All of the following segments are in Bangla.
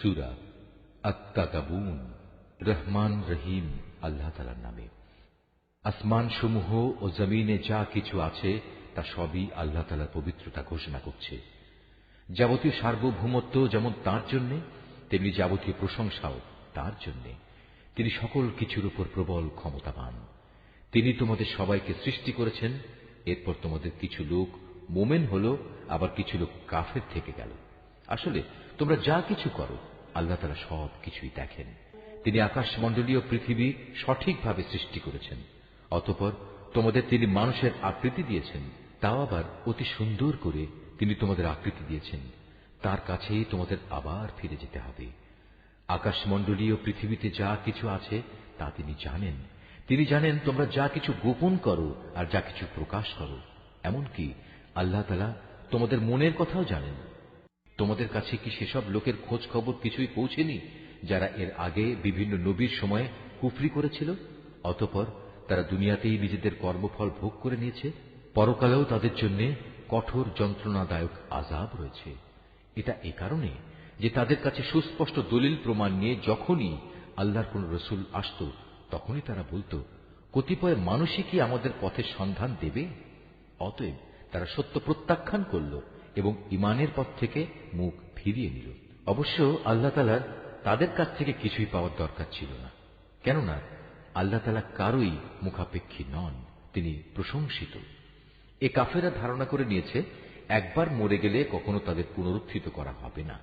সূরা আত-তাগাবুন। রহমান রহিম আল্লাহ তাআলার নামে। আসমান সমূহ ও জমিনে যা কিছু আছে তা সবই আল্লাহ তাআলার পবিত্রতা ঘোষণা করছে। যাবতীয় সার্বভৌমত্ব যেমন তাঁর জন্য, তেমনি যাবতীয় প্রশংসাও তাঁর জন্য। তিনি সকল কিছুর উপর প্রবল ক্ষমতাবান। তিনি তোমাদের সবাইকে সৃষ্টি করেছেন। এরপর তোমাদের কিছু লোক মোমেন হল, আবার কিছু লোক কাফের থেকে গেল। আসলে তোমরা যা কিছু করো আল্লাহ তাআলা সব কিছুই দেখেন। তিনি আকাশমণ্ডলীয় পৃথিবী সঠিকভাবে সৃষ্টি করেছেন। অতঃপর তোমাদের তিনি মানুষের আকৃতি দিয়েছেন, তাও আবার অতি সুন্দর করে তিনি তোমাদের আকৃতি দিয়েছেন। তার কাছেই তোমাদের আবার ফিরে যেতে হবে। আকাশমণ্ডলীয় পৃথিবীতে যা কিছু আছে তা তিনি জানেন। তিনি জানেন তোমরা যা কিছু গোপন করো আর যা কিছু প্রকাশ করো। এমনকি আল্লাহ তাআলা তোমাদের মনের কথাও জানেন। তোমাদের কাছে কি সেসব লোকের খোঁজ খবর কিছুই পৌঁছেনি, যারা এর আগে বিভিন্ন নবীর সময় কুফরি করেছিল? অতঃপর তারা দুনিয়াতেই নিজেদের কর্মফল ভোগ করে নিয়েছে। পরকালেও তাদের জন্য কঠোর যন্ত্রণাদায়ক আযাব রয়েছে। এটা এ কারণে যে তাদের কাছে সুস্পষ্ট দলিল প্রমাণ নিয়ে যখনই আল্লাহর কোন রসুল আসত, তখনই তারা বলত, কতিপয় মানুষই কি আমাদের পথের সন্ধান দেবে? অতএব তারা সত্য প্রত্যাখ্যান করল এবং ঈমানের পথ থেকে মুখ ফিরিয়ে নিল। অবশ্য আল্লাহ তাআলার তাদের কাছ থেকে কিছুই পাওয়ার দরকার ছিল না, কেননা আল্লাহ তাআলা কারোই মুখাপেক্ষী নন। তিনি প্রশংসিত। এ কাফেরা ধারণা করে নিয়েছে একবার মরে গেলে কখনো তাদের পুনরুত্থিত করা হবে না।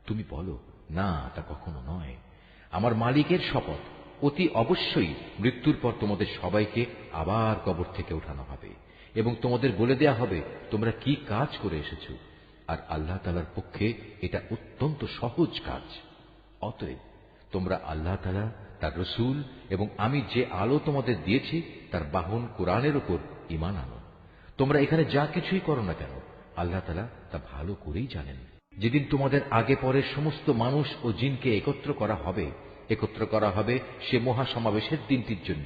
তুমি বলো, না, তা কখনো নয়। আমার মালিকের শপথ, অতি অবশ্যই মৃত্যুর পর তোমাদের সবাইকে আবার কবর থেকে ওঠানো হবে এবং তোমাদের বলে দেয়া হবে তোমরা কি কাজ করে এসেছ। আর আল্লাহ তাআলার পক্ষে এটা অত্যন্ত সহজ কাজ। অতএব তোমরা আল্লাহ তাআলা, তার রসুল এবং আমি যে আলো তোমাদের দিয়েছি তার বাহন কোরআনের উপর ঈমান আনো। তোমরা এখানে যা কিছুই করো না কেন আল্লাহ তাআলা তা ভালো করেই জানেন। যেদিন তোমাদের আগে পরে সমস্ত মানুষ ও জিনকে একত্র করা হবে সে মহাসমাবেশের দিনটির জন্য,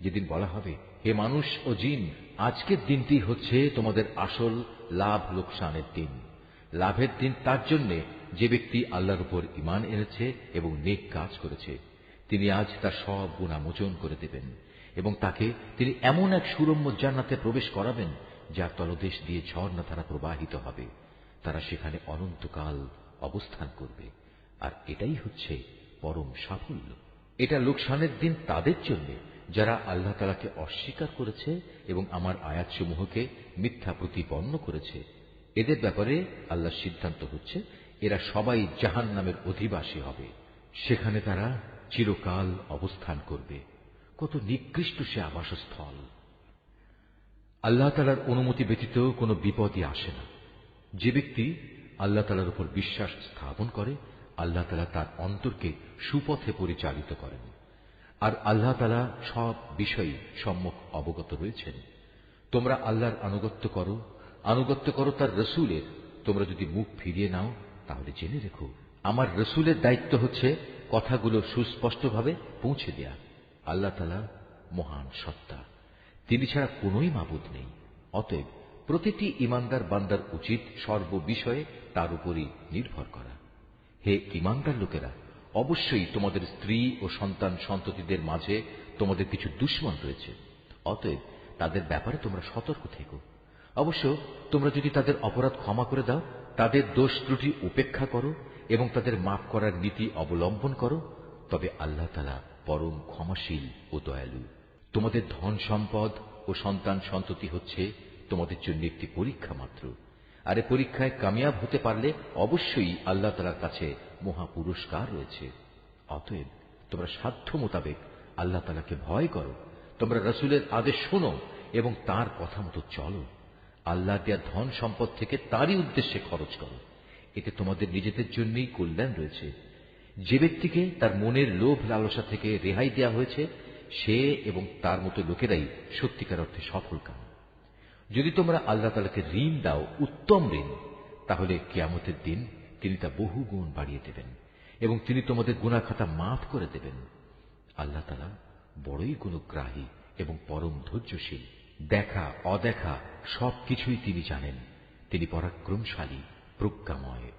যেদিন বলা হবে, হে মানুষ ও জিন, আজকের দিনটি হচ্ছে তোমাদের আসল লাভ লোকসানের দিন। লাভের দিন তার জন্য যে ব্যক্তি আল্লাহর উপর ঈমান এনেছে এবং নেক কাজ করেছে। তিনি আজ তার সব গুনাহ মোচন করে দেবেন এবং তাকে তিনি এমন এক সুরম্য জান্নাতে প্রবেশ করাবেন যার তলদেশ দিয়ে ঝর্ণাধারা প্রবাহিত হবে। তারা সেখানে অনন্তকাল অবস্থান করবে। আর এটাই হচ্ছে পরম সাফল্য। এটা লোকসানের দিন তাদের জন্য যারা আল্লাহ তাআলাকে অস্বীকার করেছে এবং আমার আয়াতসমূহকে মিথ্যা প্রতিপন্ন করেছে। এদের ব্যাপারে আল্লাহর সিদ্ধান্ত হচ্ছে, এরা সবাই জাহান্নামের অধিবাসী হবে। সেখানে তারা চিরকাল অবস্থান করবে। কত নিকৃষ্ট সে আবাসস্থল! আল্লাহ তাআলার অনুমতি ব্যতীত কোনো বিপদই আসে না। যে ব্যক্তি আল্লাহ তাআলার উপর বিশ্বাস স্থাপন করে, আল্লাহ তাআলা তার অন্তরকে সুপথে পরিচালিত করেন। আর আল্লাহ তাআলা সব বিষয়ে সম্যক অবগত রয়েছেন। তোমরা আল্লাহর আনুগত্য করো তার রসুলের। তোমরা যদি মুখ ফিরিয়ে নাও তাহলে জেনে রেখো, আমার রসুলের দায়িত্ব হচ্ছে কথাগুলো সুস্পষ্টভাবে পৌঁছে দেয়া। আল্লাহ তাআলা মহান সত্তা, তিনি ছাড়া কোনোই মাবুদ নেই। অতএব প্রতিটি ঈমানদার বান্দার উচিত সর্ববিষয়ে তার উপরই নির্ভর করা। হে ঈমানদার লোকেরা, অবশ্যই তোমাদের স্ত্রী ও সন্তান সন্ততিদের মাঝে তোমাদের কিছু দুশমন রয়েছে। অতএব তাদের ব্যাপারে তোমরা সতর্ক থেকো। অবশ্য তোমরা যদি তাদের অপরাধ ক্ষমা করে দাও, তাদের দোষ ত্রুটি উপেক্ষা করো এবং তাদের মাফ করার নীতি অবলম্বন করো, তবে আল্লাহ তাআলা পরম ক্ষমাশীল ও দয়ালু। তোমাদের ধন সম্পদ ও সন্তান সন্ততি হচ্ছে তোমাদের জন্য একটি পরীক্ষা মাত্র। আর এই পরীক্ষায় কামিয়াব হতে পারলে অবশ্যই আল্লাহ তাআলার কাছে মহা পুরস্কার রয়েছে। অতএব তোমরা সাধ্য মোতাবেক আল্লাহ তাআলাকে ভয় করো। তোমরা রাসূলের আদেশ শোনো এবং তার কথা মতো চলো। আল্লাহ দেয়া ধন সম্পদ থেকে তারই উদ্দেশ্যে খরচ করো। এতে তোমাদের নিজেদের জন্যই কল্যাণ রয়েছে। যে ব্যক্তিকে তার মনের লোভ লালসা থেকে রেহাই দেওয়া হয়েছে, সে এবং তার মতো লোকেরাই সত্যিকার অর্থে সফল কাম। যদি তোমরা আল্লাহ তাআলাকে ঋণ দাও, উত্তম ঋণ, তাহলে কিয়ামতের দিন তিনি তা বহু গুণ বাড়িয়ে দেবেন এবং তিনি তোমাদের গুনাহ খাতা মাফ করে দেবেন। আল্লাহ তাআলা বড়ই গুণগ্রাহী এবং পরম ধৈর্যশীল। দেখা অদেখা সবকিছুই তিনি জানেন। তিনি পরাক্রমশালী, প্রজ্ঞাময়।